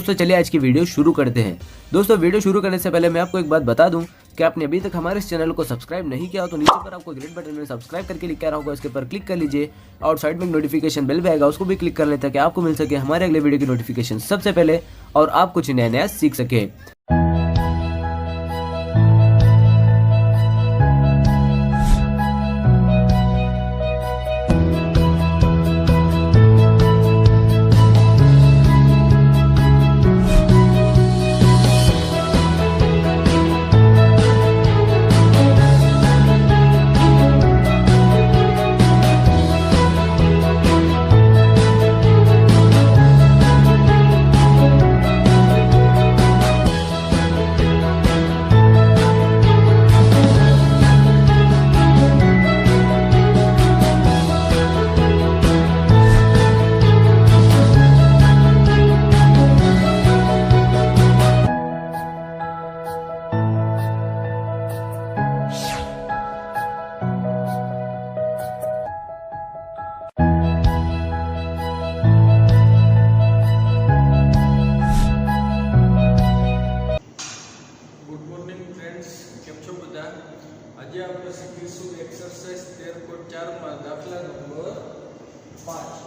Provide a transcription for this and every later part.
दोस्तों चलिए आज की वीडियो शुरू करते हैं। दोस्तों वीडियो शुरू करने से पहले मैं आपको एक बात बता दूं कि आपने अभी तक हमारे इस चैनल को सब्सक्राइब नहीं किया हो तो नीचे पर आपको ग्रेट बटन में सब्सक्राइब करके लिखा रहा होगा, इसके पर क्लिक कर लीजिए और साइड में नोटिफिकेशन बेल भी आएगा, उसको भी क्लिक कर लें ताकि आपको मिल सके हमारे अगले वीडियो की नोटिफिकेशन सबसे पहले और आप कुछ नया नया सीख सके। આજે આપણે શીખીશું એક્સરસાઇઝ 13.4 માં દાખલા નંબર 5।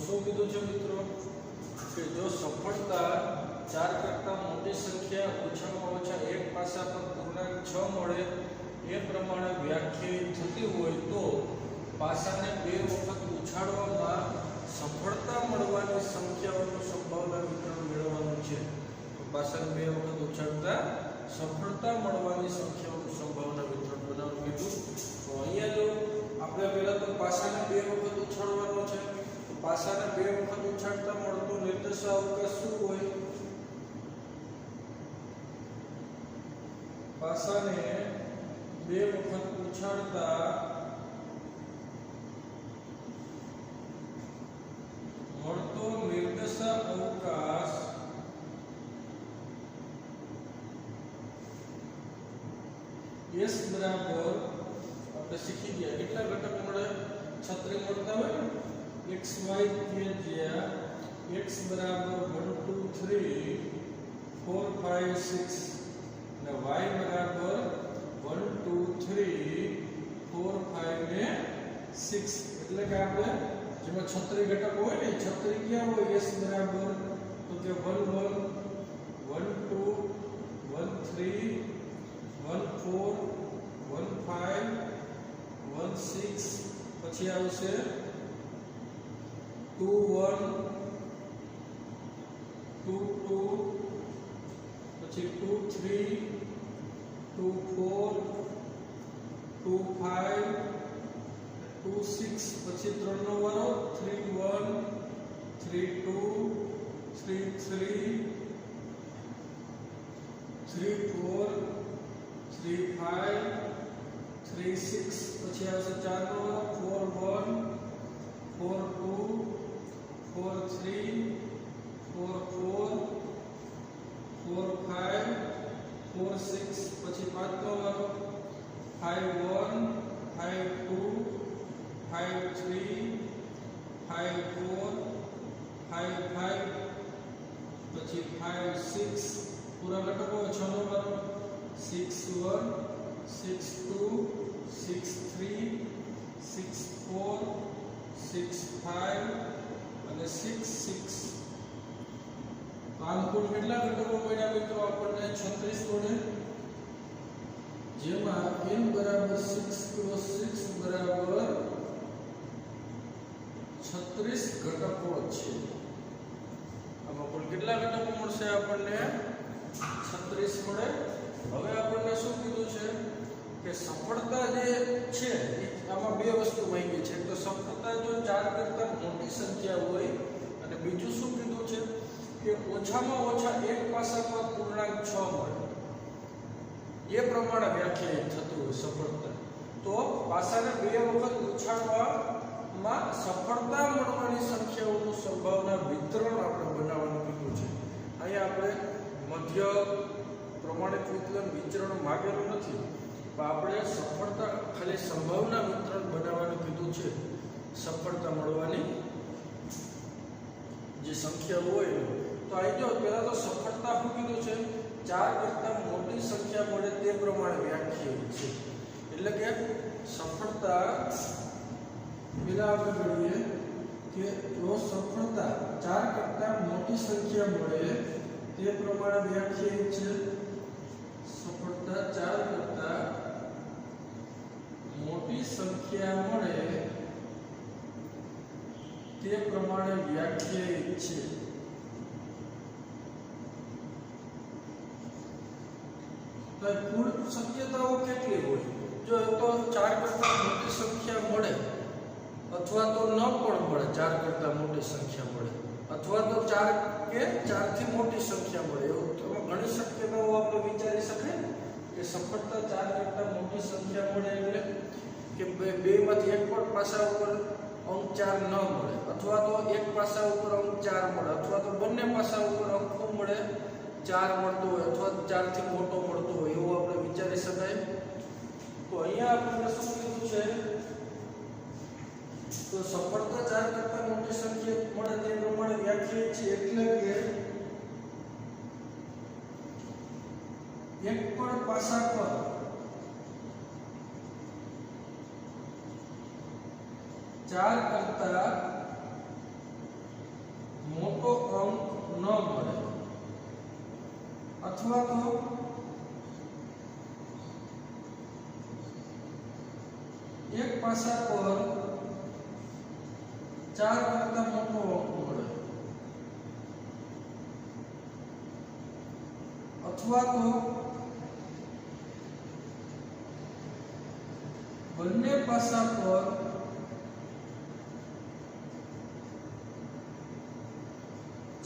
શું કીધું છે મિત્રો કે જો સફળતા 4 કરતા મોટી સંખ્યા ઓછામાં ઓછા એક પાસા પર પૂર્ણાંક 6 મળે એ પ્રમાણે વ્યાખ્યાયિત થતી હોય તો પાસાને 2 વખત ઉછાળવામાં સફળતા મળવાની સંખ્યાઓનું સંભાવના વિતરણ મેળવવાનું છે। તો પાસાને 2 વખત ઉછાળતા સફળતા મળવાની સંખ્યાઓનું સંભાવના વિતરણ બનાવવાનું કીધું। તો અહીંયા જો આપણે પહેલા તો પાસાને 2 વખત ઉછાળવાનો છે। પાસાને 2 વખત ઉછાળતા મળતો નિર્દેશાંક શું હોય? પાસાને 2 વખત ઉછાળતા મળતો નિર્દેશાંક અવકાશ S બરાબર આપણે શીખી ગયા કેટલા ઘટક મળે? 36 મળતા હોય ને x y કે જ્યાં x બરાબર 1 2 3 4 5 6 અને y બરાબર 1 2 3 4 5 ને 6 એટલે કે આપણે જેમાં 36 ઘટકો હોય ને 36 ક્યાં હોય? s બરાબર તો કે 1 1 1 2 1 3 1 4 1 5 1 6 પછી આવશે 2 1 2 2 પછી 2 3 2 4 2 5 2 6 પછી 3 નો વારો 3 1 3 2 3 3 3 4 3 5 3 5 4 5 5 પછી 5 6 પૂરા ઘટકો 6 નો વર્ગ 6 1 6 2 6 3 6 4 6 5 અને 6 6 આમ કુલ કેટલા ઘટકો મળ્યા મિત્રો આપણને 36 મળે જેમાં n બરાબર 6 ક્રોસ 6 બરાબર 36 ઘટકો છે આમાં કુલ કેટલા ઘટકો મળશે આપણને 36 મળે હવે આપણને શું કીધું છે કે સફળતા જે છે આમાં બે વસ્તુ માંગી છે તો સફળતા જો 4 કરતા મોટી સંખ્યા હોય અને બીજું શું કીધું છે કે ઓછામાં ઓછા એક પાસા પર પૂર્ણાંક 6 મળે એ પ્રમાણે વ્યાખ્યાયિત થતું હોય સફળતા તો પાસાને બે વખત ઉછાળવામાં સફળતા મળવાની સંખ્યાઓનું સંભાવના વિતરણ આપણે બનાવવાનું કીધું છે અહીંયા આપણે મધ્ય પ્રમાણિત વિતરણ વિચરણ માગેલું નથી પણ આપણે સફળતા ખાલી સંભાવના વિતરણ બનાવવાનું કીધું છે સફળતા મળવાની જે સંખ્યા હોય તો અહીં જો પહેલા તો સફળતા શું કીધું છે 4 કરતા મોટી સંખ્યા મળે તે પ્રમાણે વ્યાખ્યાયિત છે એટલે કે સફળતા પેલા આપણે જોઈએ કે જો સફળતા 4 કરતા મોટી સંખ્યા મળે તે પ્રમાણે વ્યાખ્યાયિત છે સફળતા 4 કરતા મોટી સંખ્યા મળે તે પ્રમાણે વ્યાખ્યાયિત છે તો કુલ શક્યતાઓ કેટલી હોય જો તો 4 કરતા મોટી સંખ્યા મળે અથવા તો ન પણ મળે 4 કરતા મોટી સંખ્યા મળે અથવા તો 4 કે 4 થી મોટી સંખ્યા મળે એવું તો ઘણી શક્યતાઓ આપણે વિચારી શકાય કે સફળતા 4 કરતા મોટી સંખ્યા મળે એટલે કે બેમાંથી એક પણ પાસા ઉપર અંક 4 ન મળે અથવા તો એક પાસા ઉપર અંક 4 મળે અથવા તો બંને પાસા ઉપર અંક મળે 4 મળતો હોય અથવા 4 થી મોટો મળતો હોય એવું આપણે વિચારી શકાય તો અહીંયા આપણે શું કીધું છે તો સફળતા 4 કરતા મોટી સંખ્યા મળે તે પ્રમાણે વ્યાખ્યાયિત છે એટલે કે એક પણ પાસા પર 4 કરતા મોટો અંક ન મળે અથવા તો એક પાસા પર 4 કરતા મોટો અંક મળે અથવા તો બંને પાસા પર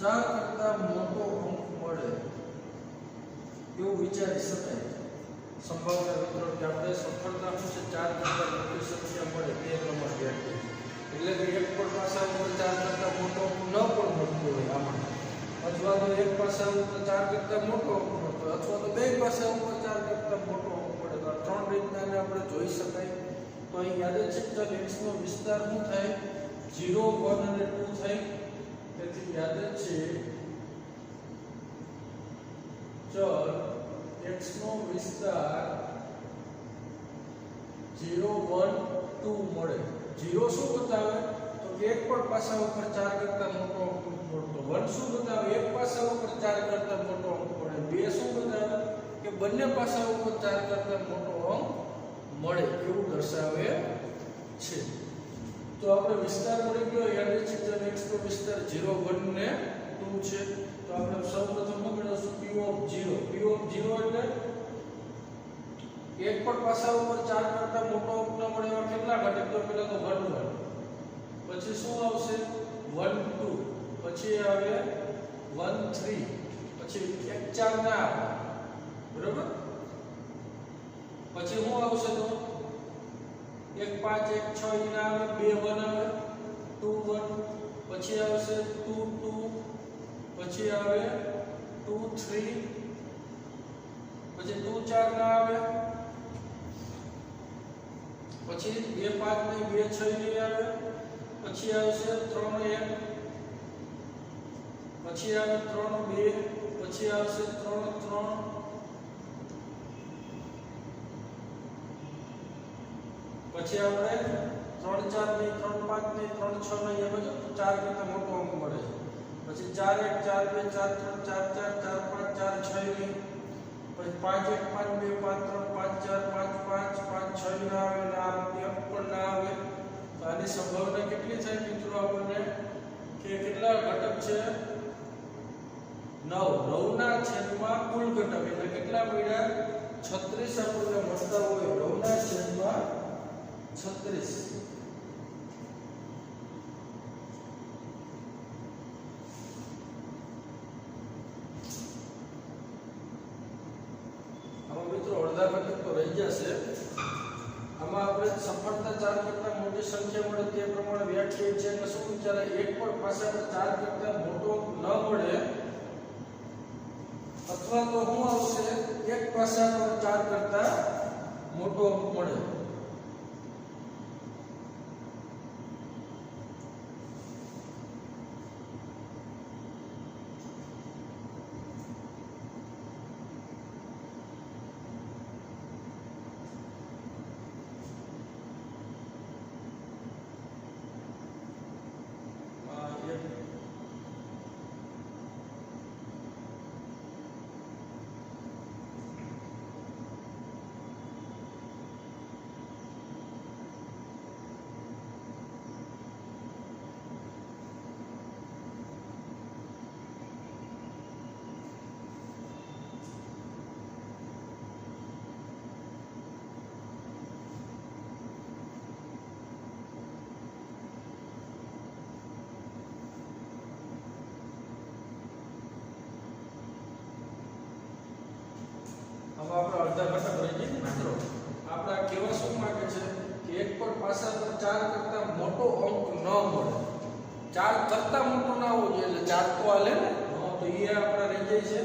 4 કરતા મોટો અંક મળે એવું વિચારી શકાય સંભાવના વિતરણ કે આપણે સફળતા શું છે 4 કરતા મોટી સંખ્યા મળે તે પ્રમાણે વ્યાખ્યાયિત એટલે કે એક પણ પાસા ઉપર 4 કરતા મોટો અંક ન પણ મળતો હોય આમાં અથવા તો એક પાસા ઉપર 4 કરતા મોટો અંક મળતો હોય અથવા તો બે પાસા ઉપર 4 કરતા મોટો અંક મળે તો આ ત્રણ રીતના આપણે જોઈ શકાય તો અહીં યાદ છે કે x નો વિસ્તાર શું થાય 0 1 અને 2 થાય તેથી યાદ છે ચલ x નો વિસ્તાર 0 1 2 મળે 0 શું બતાવે તો કે એક પણ પાસા ઉપર 4 કરતા મોટો અંક મળતો 1 શું બતાવે એક પાસા ઉપર 4 કરતા મોટો અંક મળે 2 શું બતાવે કે બંને પાસા ઉપર 4 કરતા મોટો અંક મળે એવું દર્શાવે છે તો આપણે વિસ્તાર મળી ગયો યાદ છે કે x નો વિસ્તાર 0 1 ને 2 છે તો આપણે સૌપ્રથમ મેળવશું p ઓફ 0 એટલે એક પણ પાસા ઉપર 4 કરતા મોટો અંક ન મળે એવા કેટલા ઘટક તો પહેલા તો 1 1 પછી શું આવશે 1 2 પછી આવે 1 3 પછી 1 4 ના આવે બરાબર પછી શું આવશે તો 1 5 1 6 ઈ ના આવે 2 1 આવે 2 1 પછી આવશે 2 2 પછી આવે 2 3 પછી 2 4 ના આવે પછી 2 5 ને 2 6 ઈ આવે પછી આવશે 3 1, પછી આવે 3 2, પછી આવશે 3 3, પછી આપણે 3 4 ની 3 5 ની 3 6 ની એ બધું 4 કરતા મોટો અંક મળે છે. પછી 4 1 4 2 4 3 4 4 4 5 4 6 ની, પછી 5 1 5 2 5 3 5 4 5 5 5 6 ના આવે ને આ અંક પણ ના આવે. તો આની સંભાવના કેટલી થાય મિત્રો આપણને કે કેટલા ઘટક છે 9, 9 ના છેદમાં કુલ ઘટક એટલે કેટલા મળ્યા 36 આપણને મળતા હોય 9 ના છેદમાં 36. મિત્રો અડધા ઘટક તો રહી જશે. આમાં આપણે સફળતા 4 કરતા મોટી સંખ્યા મળે તે પ્રમાણે વ્યાખ્યાયિત છે એટલે શું વિચારે એક પણ પાસે આપણે 4 કરતા મોટો ન મળે અથવા તો શું આવશે એક પાસે આપણે 4 કરતા મોટો અંક મળે. આપણે અડધા ઘટક રહી જાય મિત્રો. આપણે કેવા શું માંગે છે કે એક પણ પાસા પર 4 કરતા મોટો અંક ન મળે. 4 કરતા મોટો ના હોવો જોઈએ એટલે 4 તો હાલે ને. તો એ આપણે રહી જાય છે.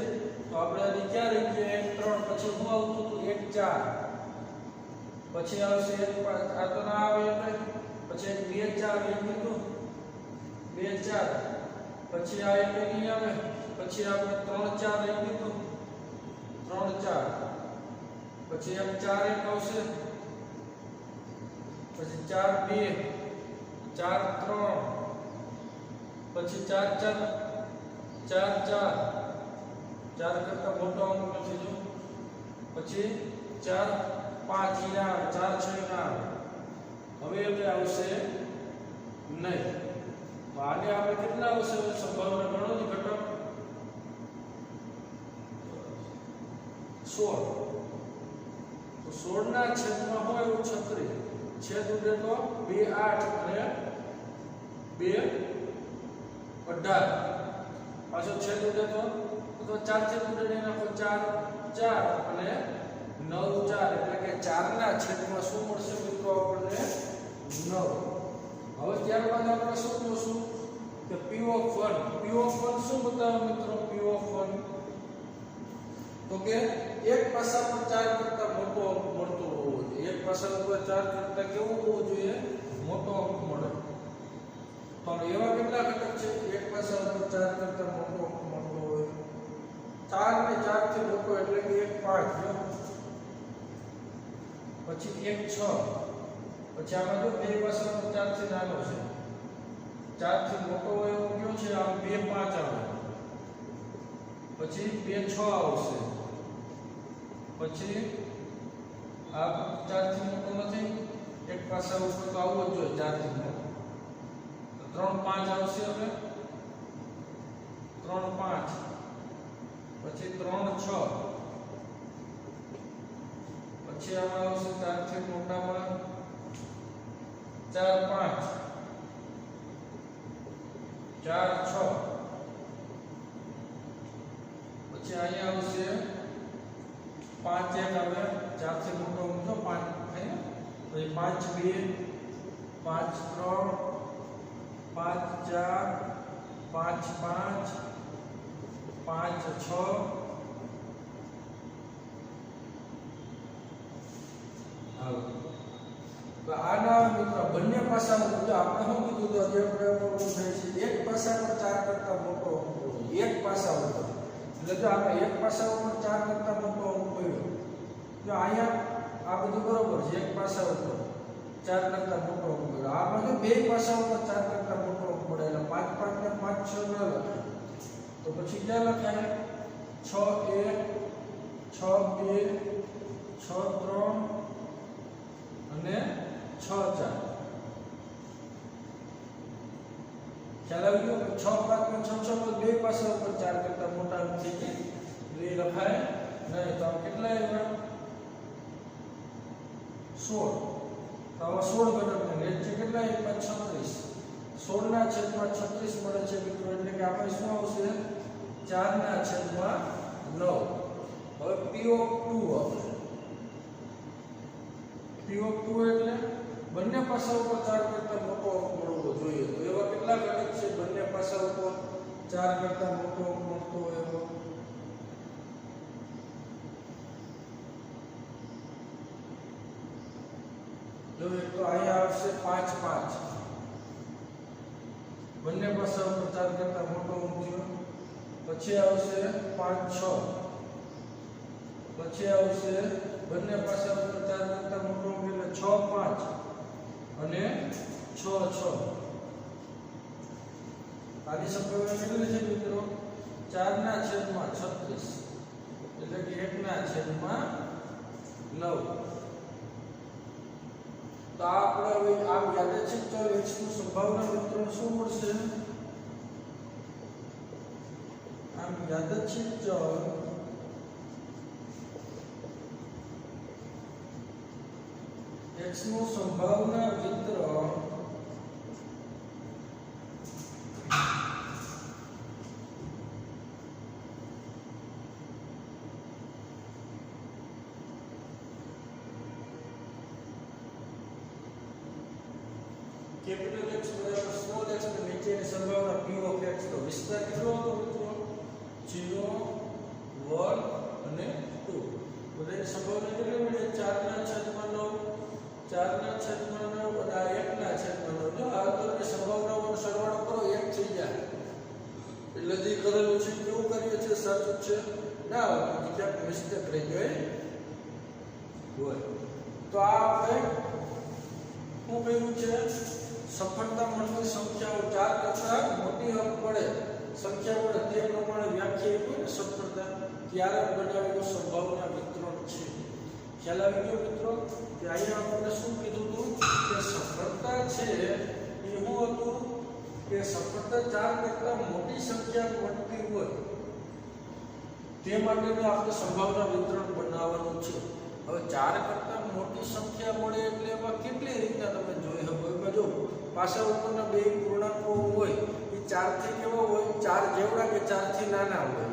તો આપણે આની ક્યાં રહી ગયા 1 3, પછી શું આવતું હતું 1 4, પછી આવશે 1 5, આ તો ના આવે એટલે પછી 1 2 4 એ કીધું 2 4, પછી આ એટલે નહીં આવે, પછી આપણે 3 4 એ કીધું 3 4, પછી 1 4 1 આવશે, પછી 4 2, 4 3, પછી 4 4 4 4, 4 કરતા મોટો અંક નથી જો, પછી 4 5 ના 4 6 ના હવે એટલે આવશે નહીં. તો આને આપણે કેટલા આવશે સંભાવના ગણો જ ઘટક 16. તો 16 ના છેદમાં હોય એવું 36, છેદ ઉડે તો 2 8 અને 2 18, પાછો છેદ ઉડે તો 4 છેદ ઉડે ને નાખો 4 4 અને 9 4 એટલે કે 4 ના છેદમાં શું મળશે મિત્રો આપણને 9. હવે ત્યારબાદ આપણે શું જોશું કે p of 1, p of 1 શું બતાવે મિત્રો p of 1 તો કે એક પાસા પર 4 કરતા મોટો અંક મળતો હોવો જોઈએ. એક પાસા પર 4 કરતા કેવું હોવું જોઈએ મોટો અંક મળે. તો એવા કેટલા ઘટક છે એક પાસા પર 4 કરતા મોટો અંક મળતો હોય 4 ને 4 થી મોટો એટલે કે 1 5 જો, પછી 1 6, પછી આમાં જો બે પાસા પર 4 થી નાનો છે 4 થી મોટો હોય એવો કયો છે આમ 2 5 આવે, પછી 2 6 આવશે, પછી આ 4 થી મોટો નથી એક પાસા ઉપર તો આવવો જ જોઈએ 4 થી મોટો, તો 3 5 આવશે. હવે 3 5, પછી 3 6, પછી આમાં આવશે 4 થી મોટામાં 4 5, 4 6, પછી અહીંયા આવશે 5 1 આવે 4 થી મોટો ઊંચો 5 થાય, પછી 5 2, 5 3, 5 4, 5 5, 5 6, તો આના મિત્રો બંને પાસાઓ જો આપણે શું કીધું તો અધ્યાપનમાં શું થાય છે એક પાસા પર 4 કરતા મોટો અંક એક પાસા ઉપર એટલે જો આપણે એક પાસા ઉપર 4 કરતા મોટો અંક મળ્યો જો અહીંયા આ બધું બરોબર છે એક પાસા ઉપર 4 કરતા મોટો અંક મળ્યો આ બાજુ બે પાસા ઉપર 4 કરતા મોટો અંક મળે એટલે 5 5 ને 5 6 ન લખાય તો પછી ક્યાં લખાય 6 1 6 2 6 3 અને 6 4 ખ્યાલ આવી ગયો 6 5 ને 6 6 બે પાસા ઉપર 4 કરતા મોટા અંક થઈ જાય એટલે એ લખાય નહીં તો કેટલા આવ્યા 16 તો આવા 16 ઘટકને રેટ છે કેટલા આવ્યા 36 16 ના છેદમાં 36 મળે છે મિત્રો એટલે કે આપણે શું આવશે 4 ના છેદમાં 9 હવે p ઓફ 2 આવશે p ઓફ 2 એટલે બંને પાસા ઉપર 4 કરતા મોટો અંક મળવો જોઈએ તો એવા કેટલા ઘટક છે બંને પાસા ઉપર 4 કરતા મોટો અંક મળતો હોય એવો જો એક તો અહીંયા આવશે 5 5 બંને પાસા ઉપર 4 કરતા મોટો અંક થયો પછી આવશે 5 6 પછી આવશે બંને પાસા ઉપર 4 કરતા મોટો અંક એટલે 6 5 અને 6 6 આની સંભાવના કેટલી છે મિત્રો 4 ના છેદમાં 36 એટલે કે 1 ના છેદમાં 9 તો આપણે હવે આ યાદચ્છિક ચલ x ની સંભાવના મિત્રો શું મળશે આમ યાદચ્છિક ચલ x નું સંભાવના વિતરણ કેપિટલ X બરાબર સ્મોલ x ને નીચેની સંભાવના p ઓફ x તો વિસ્તાર કેટલો હતો મિત્રો 0 1 અને 2 બધાની સંભાવના કેટલી મળી 4 ના છેદમાં 9 4 ના છેદમાં 9 અને 1 ના છેદમાં 9 જો આ તો સંભાવનાઓનો સરવાળો કરો 1 થઈ જાય એટલે જે કરેલું છે કેવું કરીએ છે સાચું છે ના હોય ક્યાંક મિસ્ટેક રહી ગઈ હોય તો આ આપણે શું કહ્યું છે સફળતા મળતી સંખ્યાઓ 4 કરતા મોટી અંક પડે સંખ્યા પડે તે પ્રમાણે વ્યાખ્યાયિત હોય ને સફળતા ત્યારે બનાવેલું સંભાવના વિતરણ છે ખ્યાલ આવી ગયો મિત્રો કે અહીંયા આપણે શું કીધું હતું કે સફળતા છે એ શું હતું કે સફળતા 4 કરતા મોટી સંખ્યા મળતી હોય તે માટેનું આપણે સંભાવના વિતરણ બનાવવાનું છે હવે 4 કરતા મોટી સંખ્યા મળે એટલે એમાં કેટલી રીતના તમે જોઈ શકો એમાં જો પાસા ઉપરના બે પૂર્ણાંકો હોય એ 4 થી કેવો હોય 4 જેવડા કે 4 થી નાના હોય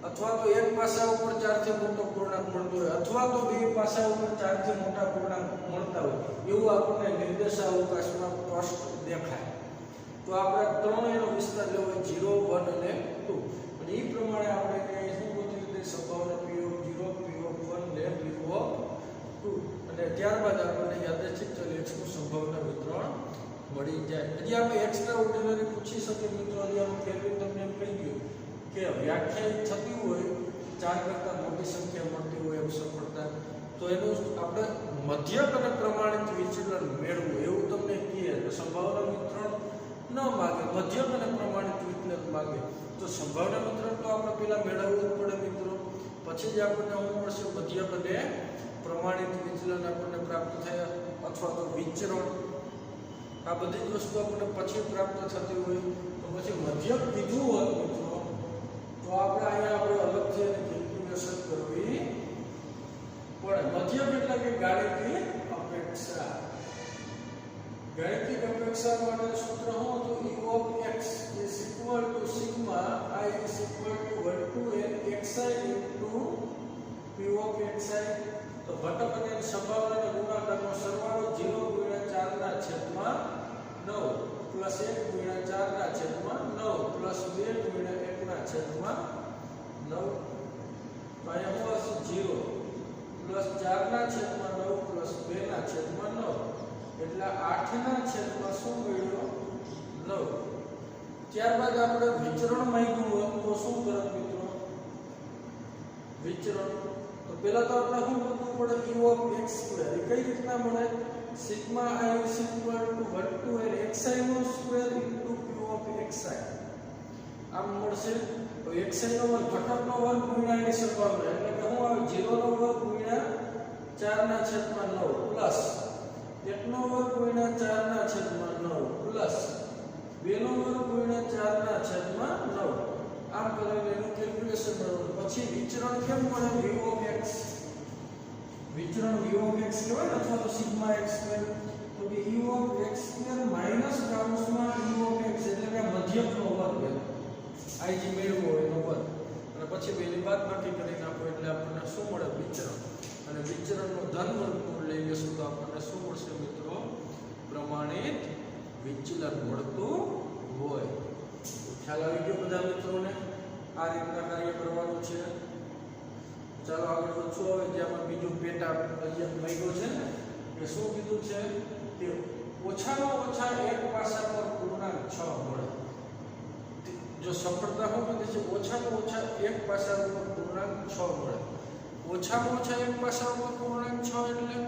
અથવા તો એક પાસા ઉપર 4 થી મોટો પૂર્ણાંક મળતો હોય અથવા તો બે પાસા ઉપર 4 થી મોટા પૂર્ણાંક મળતા હોય એવું આપણને નિર્દેશાવકાશમાં સ્પષ્ટ દેખાય તો આપણે ત્રણેયનો વિસ્તાર લેવો 0 1 અને 2 અને એ પ્રમાણે આપણે શું ગોતી લીધી સંભાવના p ઓફ 0 p ઓફ 1 ને p ઓફ 2 અને ત્યારબાદ આપણને યાદચ્છિક ચલ x નું સંભાવના વિતરણ મળી જાય હજી આપણે એક્સ્ટ્રા ઓર્ડિનરી પૂછી શકીએ મિત્રો હજી આનું ફેરવી તમને એમ કહી ગયું કે વ્યાખ્યાયિત થતી હોય 4 કરતા મોટી સંખ્યા મળતી હોય એમ સફળતા તો એનું આપણે મધ્યક અને પ્રમાણિત વિચલન મેળવવું એવું તમને કહે તો સંભાવના વિતરણ ન માગે મધ્યક અને પ્રમાણિત વિચલન માગે તો સંભાવના વિતરણ તો આપણે પહેલા મેળવવું જ પડે મિત્રો પછી જ આપણને શું મળશે મધ્યક અને પ્રમાણિત વિચલન આપણને પ્રાપ્ત થયા અથવા તો વિચરણ આ બધી જ વસ્તુ આપણને પછી પ્રાપ્ત થતી હોય તો પછી મધ્યક કીધું હોય મિત્રો તો આપણે અહીંયા આપણે અલગથી એની કેલ્ક્યુલેશન કરવી પડે મધ્યક એટલે કે ગાણિતિક અપેક્ષા ગાણિતિક અપેક્ષા માટે સૂત્ર શું હતું e of x is equal to sigma I is equal to 1 to n xi into p of xi તો ઘટક અને સંભાવનાના ગુણાકારનો સરવાળો 0 * 4 ના છેદમાં 9 + 1 * 4 ના છેદમાં 9 + 2 * 1 ના છેદમાં 9 તો અહીંયા શું હશે 0 + 4 ના છેદમાં 9 + 2 ના છેદમાં 9 એટલે 8 ના છેદમાં શું મળ્યો 9. ત્યારબાદ આપણે વિચરણ માંગ્યું હોય તો શું કરત મિત્રો? વિચરણ તો પહેલા તો આપણે શું કરવું પડે? u of x સ્ક્વેર એ કઈ રીતના મળે? Sigma i is equal to 1 to n xi નો square into q of xi આમ મળશે. તો xi નો વર્ગ ઘટકનો વર્ગ ગુણ્યા એની સંભાવના એટલે કે શું આવે? 0 નો વર્ગ ગુણ્યા 4 ના છેદમાં 9 પ્લસ 1 નો વર્ગ ગુણ્યા 4 ના છેદમાં 9 પ્લસ 2 નો વર્ગ ગુણ્યા 4 ના છેદમાં 9. આમ કરીને એનું કેલ્ક્યુલેશન કરવાનું. પછી વિચરણ કેમ મળે? v of x વિચરણ v of x કહેવાય ને અથવા તો સિગ્મા x સ્ક્વેર. તો કે u of x square minus કાઉન્સમાં u of x એટલે કે મધ્યકનો વર્ગ આ જે મેળવો એનો વર્ગ અને પછી બેની બાદબાકી કરીને આપો એટલે આપણને શું મળે? વિચરણ. અને વિચરણનો ધન વર્ગમૂળ લઈ લેશું તો આપણને શું મળશે મિત્રો? પ્રમાણિત વિચલન મળતું હોય. ખ્યાલ આવી ગયો બધા મિત્રોને? આ રીતના કાર્ય કરવાનું છે. ચાલો આગળ વધશો. હવે જે આપણે બીજું પેટા અહીંયા માંગ્યો છે ને કે શું કીધું છે? કે ઓછામાં ઓછા એક પાસા પર પૂર્ણાંક 6 મળે. જો સફળતા શું કીધી છે? ઓછામાં ઓછા એક પાસા પર પૂર્ણાંક 6 મળે. ઓછામાં ઓછા એક પાસા પર પૂર્ણાંક 6 એટલે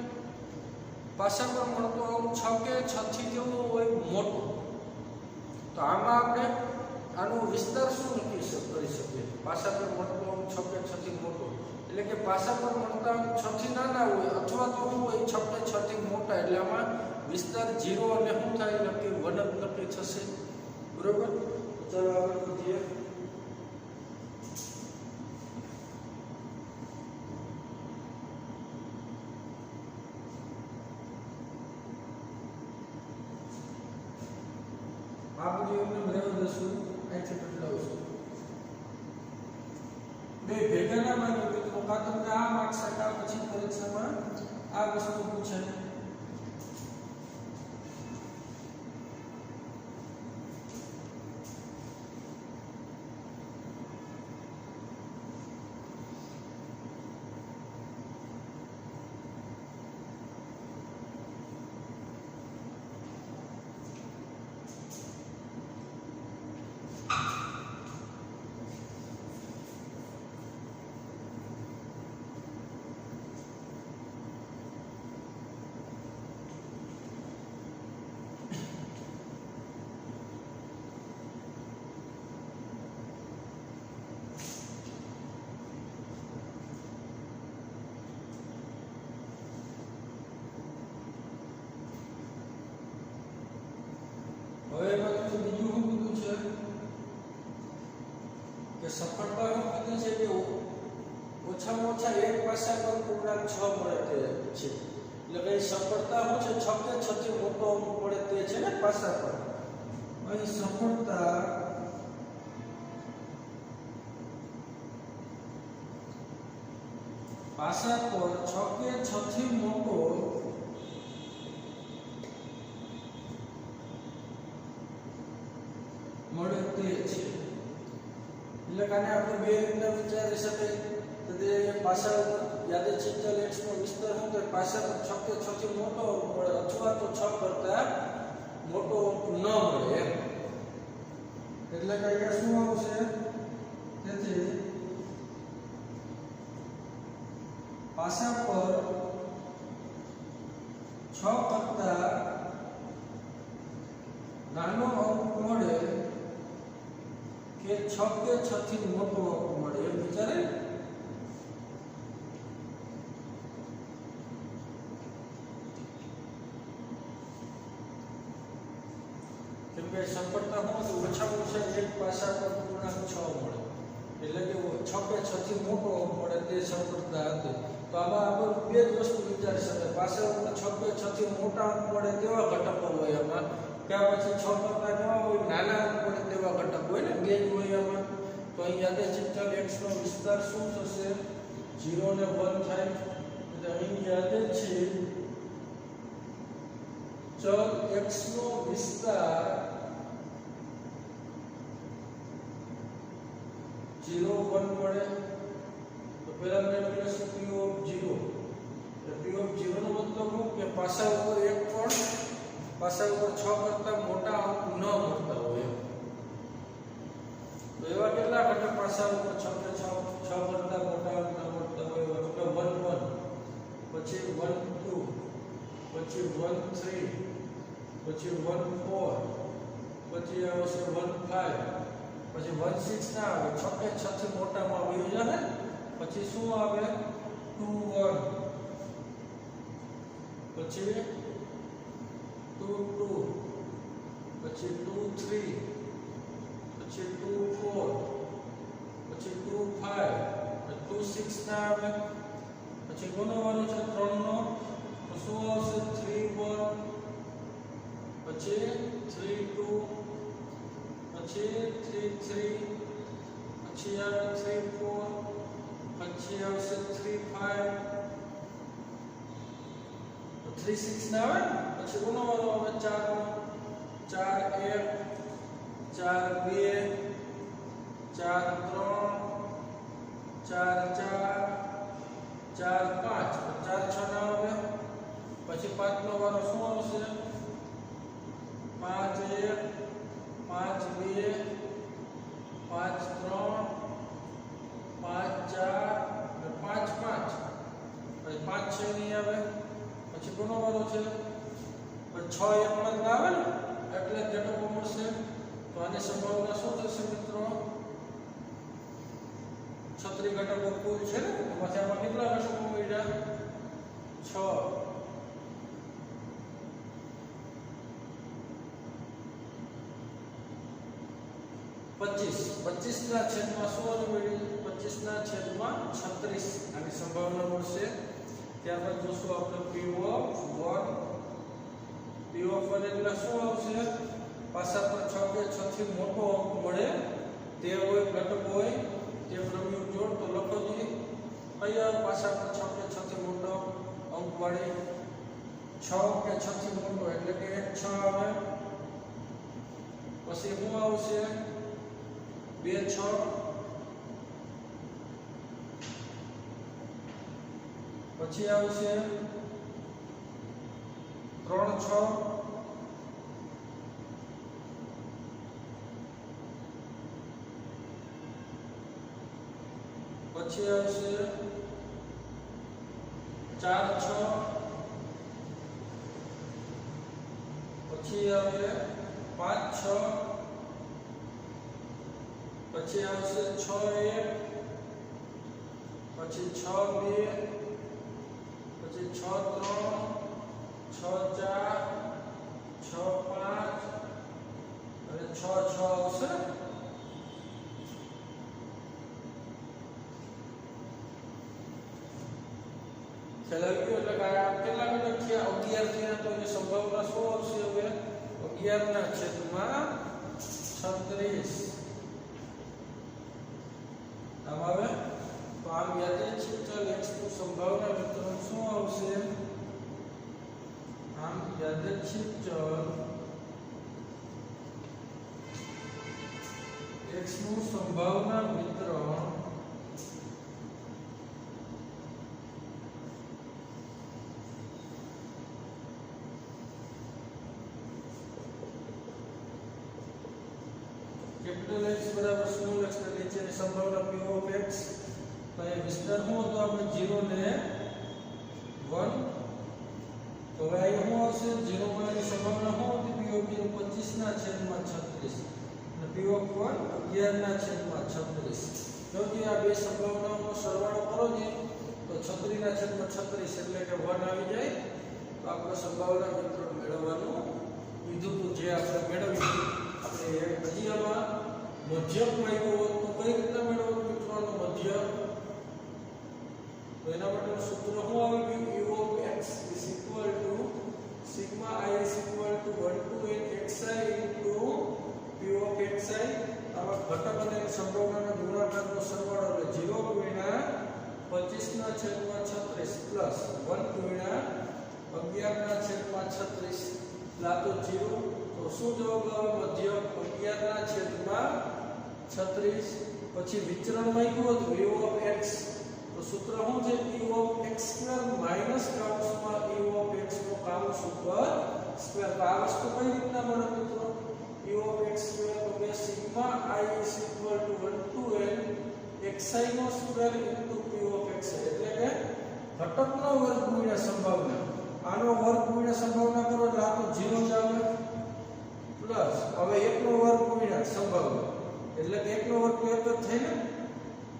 પાસા પર મળતો અંક 6 કે 6 થી કેવો હોય? મોટો. તો આમાં આપણે આનો વિસ્તાર શું નક્કી કરી શકીએ? પાસા પર મળતો અંક 6 કે 6 થી મોટો એટલે કે પાસા પર મળતા અંક 6 થી નાના હોય અથવા તો શું હોય? 6 કે 6 થી મોટા. એટલે આમાં વિસ્તાર 0 અને શું થાય? નક્કી 1 જ નક્કી થશે. બરોબર? ચાલો આગળ વધીએ. આ બધું એમને રહેવા દઈશું. અહીંથી બદલાવશું. બે ભેગાના માનો મિત્રો કાં તમને આ માર્ક્સ આપ્યા પછી પરીક્ષામાં આ વસ્તુ પૂછે. હવે એમાં બીજું શું કીધું છે કે સફળતા શું કીધું છે કે ઓછામાં ઓછા એક પાસા પર પૂર્ણાંક 6 મળે તે છે. એટલે કે સફળતા શું છે? 6 કે 6 થી મોટો અંક મળે તે છે ને પાસા પર. અહીં સફળતા પાસા પર 6 કે 6 થી મોટો મળે તે છે. એટલે કે આપણે બે રીતના વિચારી શકાય. તો તે પાસા યાદચ્છિક ચલ x નો વિસ્તાર શું થાય? પાસા પર 6 કે 6 થી મોટો મળે અથવા તો 6 કરતા મોટો ન મળે એમ. એટલે કે અહીંયા શું આવશે? તેથી પાસા પર 6 કરતા નાનો અંક મળે કે 6 કે 6 થી મોટો અંક મળે એમ વિચારે. કેમ કે સફળતા શું છે? ઓછામાં ઓછા એક પાસા પર પૂર્ણાંક 6 મળે એટલે કે 6 કે 6 થી મોટો અંક મળે તે સફળતા હતી. તો આમાં આપણે બે જ વસ્તુ વિચારી શકાય. પાસા ઉપર 6 કે 6 થી મોટા અંક મળે તેવા ઘટકો હોય આમાં. ત્યાર પછી 6 કરતા કેવા હોય? નાના અંક મળે તેવા ઘટક હોય ને, બે જ હોય આમાં. તો અહીં યાદચ્છિક ચલ x નો વિસ્તાર શું થશે? 0 ને 1 થાય. એટલે અહીં યાદચ્છિક ચલ x નો વિસ્તાર 0 1 મળે. તો પહેલા મેળવીશું q of 0 P of 0 નો મતલબ શું કે પાસા ઉપર એક પણ પાસા ઉપર 6 કરતા મોટા અંક ન મળતા હોય તો એવા કેટલા ઘટક પાસા ઉપર 6 કરતા મોટા અંક ન મળતા હોય તો 1 1 પછી 1 2 પછી 1 3 પછી 1 4 પછી આવશે 1 5 પછી 1 6 ના આવે 6 કે 6 થી મોટામાં આવી જાય પછી શું આવે 2 1 પછી 2 2 પછી 2 3 પછી 2 4 પછી 2 5 2 6 ના આવે પછી કોનો વારો છે 3 નો તો શું આવશે 3 1 પછી 3 2 પછી 3 3 પછી આવે 3 4 પછી આવશે 3 5 3 6 ના આવે પછી કોનો વારો આવે 4 નો 4 1 4 2 4 3 4 4 4 5 4 6 ના આવે પછી 5 નો વારો શું આવશે 5 1 5 2 5 3 5 4 5 5 પછી 5 6 નહીં આવે પછી કોનો વારો છે 6 એક પણ ના આવે ને એટલે ઘટકો મળશે તો આની સંભાવના શું થશે મિત્રો 36 ઘટકો કુલ છે ને પછી આમાં કેટલા ઘટકો મળ્યા 6 25 ના છેદમાં શું મળ્યું 25 ના છેદમાં 36 આની સંભાવના મળશે ત્યારબાદ જોશું આપણે P of 1 P of 1 એટલે શું આવશે પાસા પર 6 કે 6 થી મોટો અંક મળે તે હોય ઘટક હોય તે પ્રમેય જોડ તો લખો જી કયા પાસા પર 6 કે 6 થી મોટો અંક વાળી 6 કે 6 થી મોટો એટલે કે 6 આવે પછી શું આવશે 2 6 પછી આવશે 3 6 પછી આવશે 4 6 પછી આવે 5 6 પછી આવશે 6 1 પછી 6 2 પછી 6 3 6 4 6 5 અને 6 6 આવશે ચલો એટલે કેટલા ઘટક થયા 11 થયા તો એ સંભાવના શું આવશે હવે 11 ના છેદમાં 36 આમ આવે તો આમ યાદચ્છિક ચલ x નું સંભાવના વિતરણ શું આવશે આમ યાદચ્છિક ચલ x નું સંભાવના વિતરણ कैपिटल X बराबर स्मॉल x ને નીચેની સંભાવના P of x તો એ વિસ્તાર શું હતો આપણે 0 ને 1 તો હવે અહીં શું આવશે 0 ની સંભાવના શું હતી P of 0 25 ના છેદમાં 36 અને P of 1 11 ના છેદમાં 36 જો કે આ બે સંભાવનાઓનો સરવાળો કરો ને તો 36 ના છેદમાં 36 એટલે કે 1 આવી જાય તો આપણે સંભાવના વિતરણ મેળવવાનું કીધું જે આપણે મેળવ્યું આપણે મધ્યમાં મધ્યક માંગ્યો તો કઈ રીતે મેળવવાનું મિત્રોનો મધ્યક તો એના માટેનું સૂત્ર શું આવી ગયું u of x sigma I 1 to n xi into p of xi આવા ઘટક અને સંભાવનાના ગુણાકારનો સરવાળો એટલે 0 ગુણ્યા 25 ના છેદમાં 36 પ્લસ 1 ગુણ્યા 11 ના છેદમાં 36 લાતો 0 તો શું જવાબ આવે મધ્યક 11 ના છેદમાં 36 પછી વિચરણ માંગ્યું હતું u of x તો તો સૂત્ર શું છે e of x² માઈનસ કાઉન્સમાં e of x નો કાઉન્સ ઉપર સ્ક્વેર. તો આ વસ્તુ કઈ રીતના મળે મિત્રો? e of x² તો કે sigma i is equal to 1 to n xi નો square into p of xi, એટલે કે ઘટકનો વર્ગ ગુણ્યા સંભાવના. આનો વર્ગ ગુણ્યા સંભાવના કરો એટલે આ તો 0 જ આવે પ્લસ હવે 1 નો વર્ગ ગુણ્યા સંભાવના એટલે કે 1 નો વર્ગ તો 1 જ થાય ને,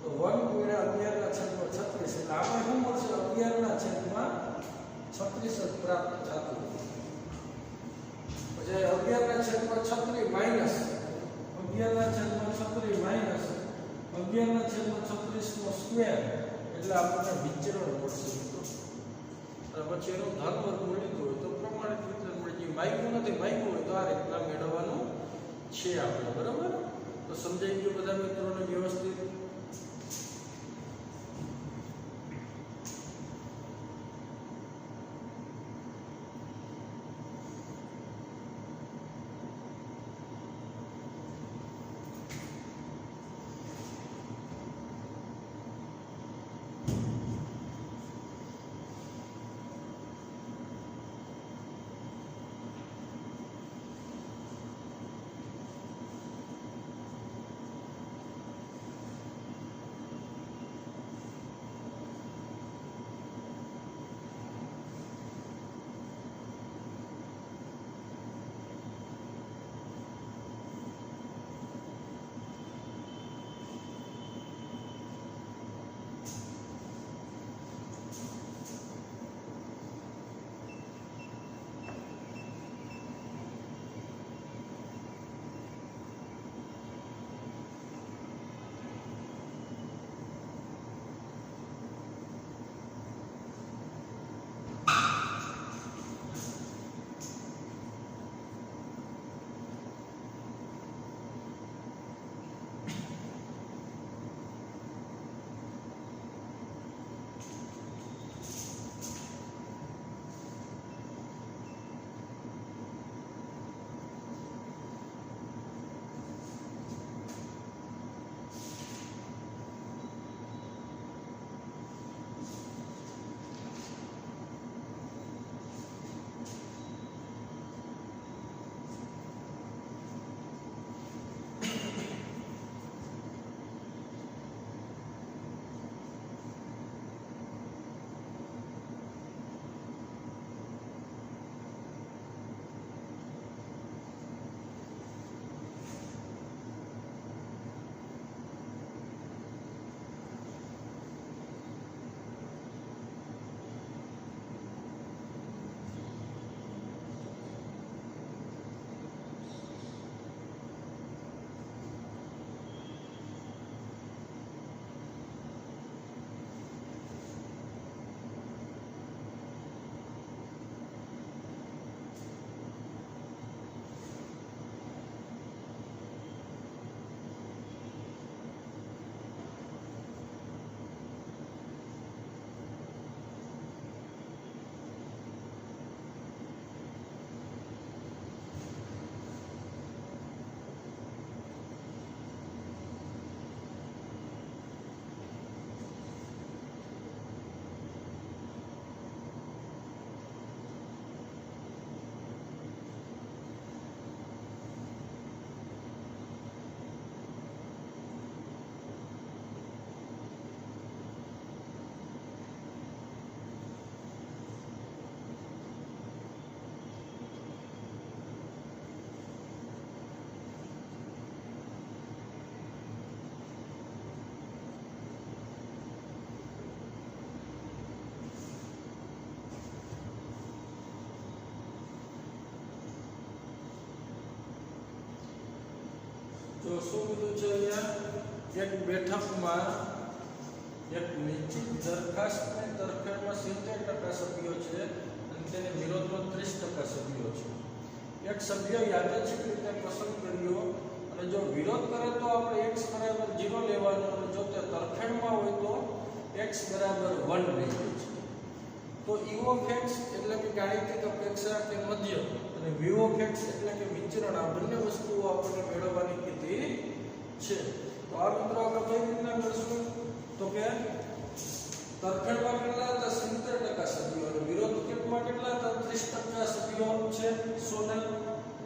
તો 1 ગુણ્યા 11/36 એટલે આપણે શું મળશે? 11/36 જ પ્રાપ્ત થતું. પછી 11/36 માઈનસ 11/36 માઈનસ 11/36 નો સ્ક્વેર એટલે આપણને વિચરણ મળશે મિત્રો. પછી એનું ધન વર્ગમૂળ લીધું હોય તો પ્રમાણિત વિતરણ મળી જાય. માગ્યું નથી, માગ્યું હોય તો આ રીતના મેળવવાનું છે આપણે. બરાબર? તો સમજાઈ ગયું બધા મિત્રોને વ્યવસ્થિત? તો શું કીધું છે અહીંયા? એક બેઠકમાં એક નિશ્ચિત દરખાસ્તની તરફેણમાં 70% સભ્યો છે અને તેની વિરોધમાં 30% સભ્યો છે. એક સભ્ય યાદચ્છિક રીતે પસંદ કર્યો અને જો વિરોધ કરે તો આપણે x બરાબર 0 લેવાનું અને જો તે તરફેણમાં હોય તો x બરાબર 1 લઈએ છીએ. તો e of x એટલે કે ગાણિતિક અપેક્ષા કે મધ્ય અને v of x એટલે કે વિચરણ, આ બંને વસ્તુઓ આપણે મેળવવાની કીધી છે. તો આ મિત્રો આપણે કઈ રીતના કરશું? તો કે તરફેણમાં કેટલા હતા 70% સભ્યો અને વિરોધ કેમ્પમાં કેટલા હતા 30% સભ્યો છે 100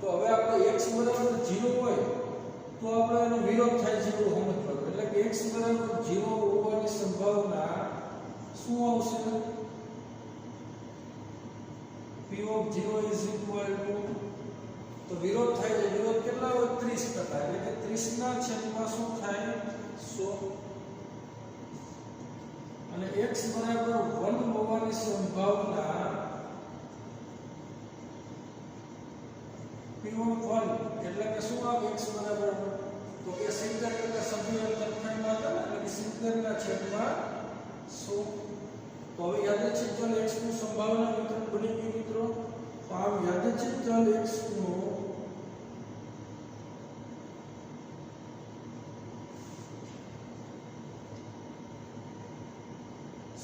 તો હવે આપણે x બરાબર 0 હોય તો આપણે એનો વિરોધ થાય છે એવું સમજવાનું એટલે કે x બરાબર 0 હોવાની સંભાવના શું આવશે p of 0 is equal to તો વિરોધ થાય છે વિરોધ કેટલા હોય 30% એટલે કે 30 ના છેદમાં શું થાય 100 અને x બરાબર 1 હોવાની સંભાવના p of 1 એટલે કે શું આવે x બરાબર તો કે 70% સભ્યો તરફેણમાં હતા એટલે કે 70 ના છેદમાં 100 તો હવે યાદચ્છિક ચલ x નું સંભાવના વિતરણ બની ગયું મિત્રો તો આ યાદચ્છિક ચલ x નું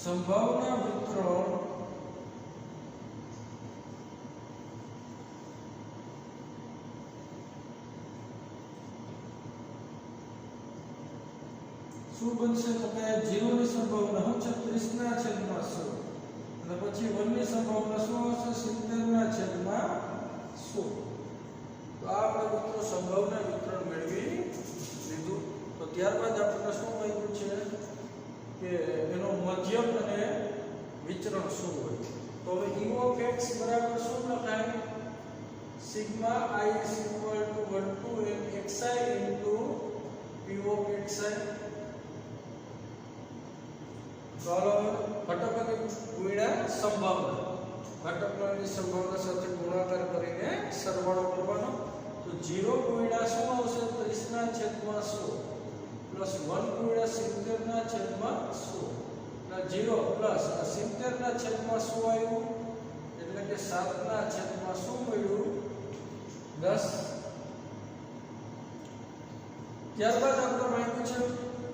સંભાવના વિતરણ શું બનશે તો કે 0 ની સંભાવના શું છે 30 ના છેદમાં 100 અને પછી 1 ની સંભાવના શું હશે 70 ના છેદમાં 100 તો આ આપણે મિત્રો સંભાવના વિતરણ મેળવી લીધું તો ત્યારબાદ આપણને શું મળ્યું છે કે એનો મધ્યક અને વિચરણ શું હોય તો હવે e of x બરાબર શું લખાય sigma i is equal to 1 to n xi into p of xi ચાલો ઘટકની ગુણ્યા સંભાવના ઘટકની સંભાવના સાથે ગુણાકાર કરીને સરવાળો કરવાનો તો 0 ગુણ્યા શું આવશે 30 ના છેદમાં 100 પ્લસ 1 ગુણ્યા 70 ના છેદમાં 100 ના 0 પ્લસ 70 ના છેદમાં 100 આવ્યું એટલે કે 7 ના છેદમાં શું મળ્યું 10 ત્યારબાદ આપણે માંગ્યું છે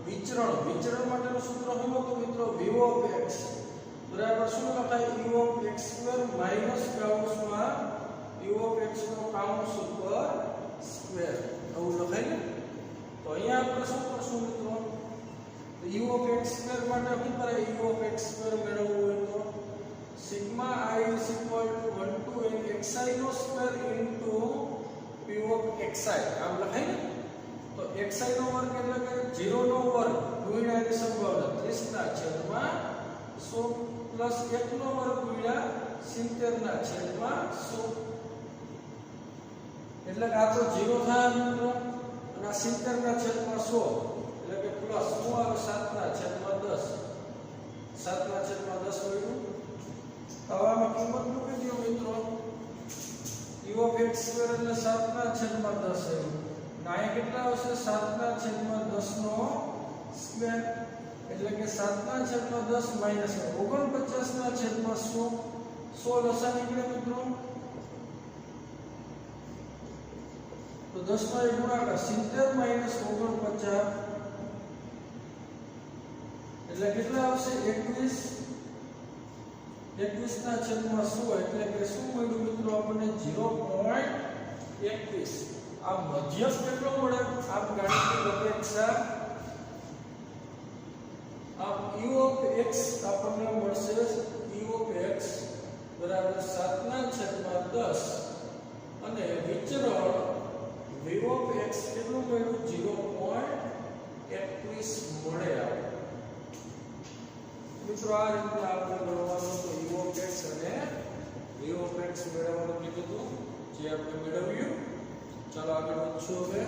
વિચરણ માટેનું સૂત્ર શું હતું મિત્રો v of x બરાબર શું લખાય e of x2 માઈનસ કૌંસમાં e of x નો કૌંસ ઉપર સ્ક્વેર આવું લખાય ને તો અહીંયા આપણે શું કરશું મિત્રો તો e of x2 માટે શું કરે e of x2 મેળવવું હોય તો sigma i is equal to 1 to n xi નો square into p of xi આમ લખાય ને તો xi નો વર્ગ એટલે કે 0 નો વર્ગ ગુણ્યા એની સંભાવના 30 ના છેદમાં 100 પ્લસ 1 નો વર્ગ ગુણ્યા 70 ના છેદમાં 100 એટલે કે આ તો 0 થાય મિત્રો અને 70 ના છેદમાં 100 એટલે કે પ્લસ શું આવે 7 ના છેદમાં 10 7 ના છેદમાં 10 મળ્યું તો આમાં કિંમત મૂકી દો મિત્રો e of x2 એટલે 7 ના છેદમાં 10 આવ્યું નાય કેટલા આવશે 7 ના છેદમાં 10 નો સ્ક્વેર એટલે કે 7 ના છેદમાં 10 માઈનસ 49 ના છેદમાં 100 લસા નીકળે મિત્રો તો 10 નો ગુણાકાર 70 માઈનસ 49 એટલે કેટલા આવશે 21 ના છેદમાં 100 એટલે કે શું મળ્યું મિત્રો આપણને 0.21 આ મધ્યક કેટલો મળે આપ ગાણિતિક અપેક્ષા આપ e of x આપણને મળશે e of x બરાબર 7 ના છેદમાં 10 અને વિચરણ v of x કેટલું મળ્યું 0.21 મળે આવે મિત્રો આ રીતે આપણે ગણવાનું તો e of x અને v of x મેળવવાનું કીધું હતું જે આપણે મેળવ્યું ચાલો આગળ વધશું હવે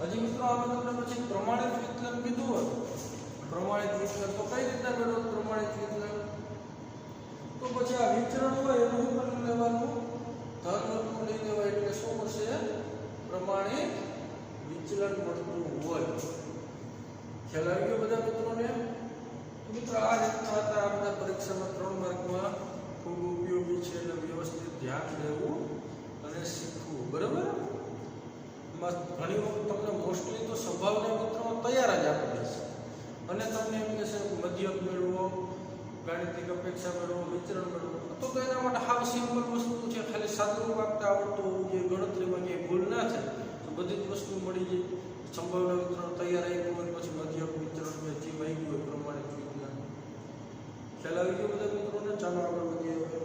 હજી મિત્રો આપણે તમને પછી પ્રમાણિત વિકલન કીધું હોય પ્રમાણિત વિકલન તો કઈ રીતે મેળવવું પ્રમાણિત વિકલન તો પછી આ વિચરણ હોય એનું કરી લેવાનું ધન લઈ લેવાય એટલે શું મળશે પ્રમાણિત વિચલન મળતું હોય ખ્યાલ આવી ગયો બધા મિત્રોને મિત્રો આ રીતના હતા આપણા પરીક્ષામાં 3 માર્કમાં ખૂબ ઉપયોગી છે એટલે વ્યવસ્થિત ધ્યાન દેવું અને શીખવું બરાબર ઘણી વખત તમને મોસ્ટલી તો સ્વભાવના મિત્રો તૈયાર જ આપી દેશે અને તમને એમ કહેશે મધ્યક મેળવો ગાણિતિક અપેક્ષા મેળવો વિચરણ મેળવો તો એના માટે હાવ સિમ્પલ વસ્તુ છે, ખાલી સાદુરૂપ આપતા આવડતું હોવું જોઈએ, ગણતરીમાં ક્યાંય ભૂલ ના થાય તો બધી જ વસ્તુ મળી જાય. સંભાવના વિતરણ તૈયાર આવ્યું હોય પછી મધ્યક વિતરણ જે આવી ગયું હોય પ્રમાણિત વિજ્ઞાન ખ્યાલ આવી ગયો બધા મિત્રોને. ચાલો આગળ વધીએ. હવે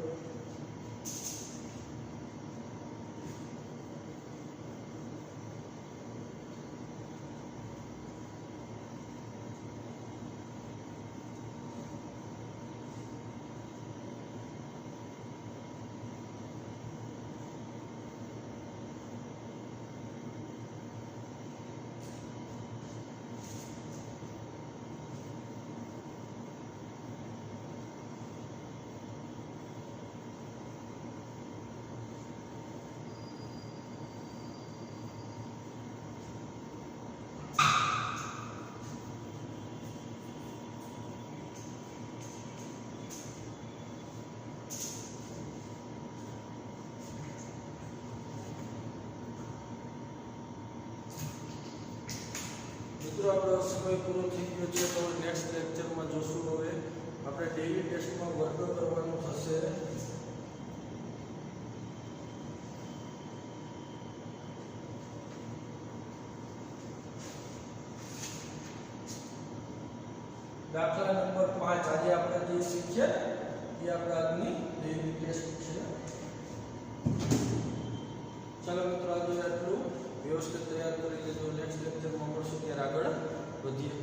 મિત્રો આપણો સમય પૂરો થઈ ગયો છે, તો નેક્સ્ટ લેક્ચરમાં જોશું. હવે આપણે ડેઇલી ટેસ્ટમાં વર્ગ કરવાનું થશે. દાખલા નંબર 5 આજે આપણે જે શીખ્યા એ આપણા આજની ડેઇલી ટેસ્ટ છે. ચાલો મિત્રો આજે આટલું વ્યવસ્થિત તૈયાર કરી લેજો. નેક્સ્ટ લેક્ચરમાં મળશું ત્યારે આગળ વધીએ.